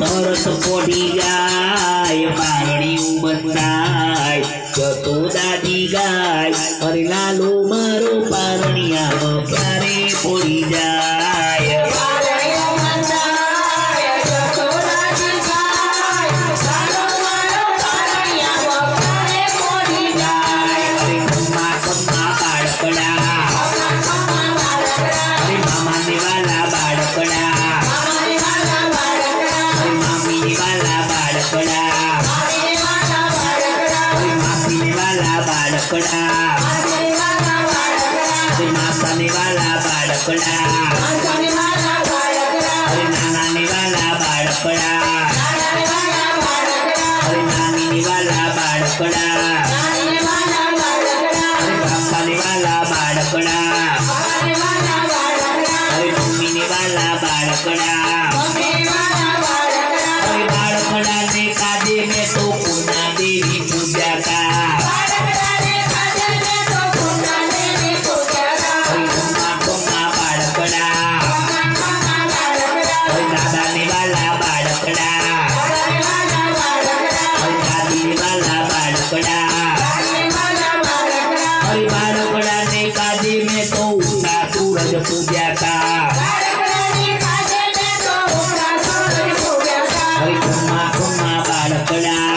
हरस पड़ी जाय बारणी बंधाय जतो दादी गाय अरे लालो मारो पारणिया क्यारे पड़ी जाय मासाने वाला बाळकड़ा अरे नानाने वाला बाळकड़ा अरे नानीने वाला बाळकड़ा अरे बापाने वाला बाळकड़ा अरे मम्मीने वाला बाळकड़ा अरे बाळकड़ा ने काजे में तो पुन्हा देवी पूजा का पूजा का कुम्मा कुम्मा बाळकड़ा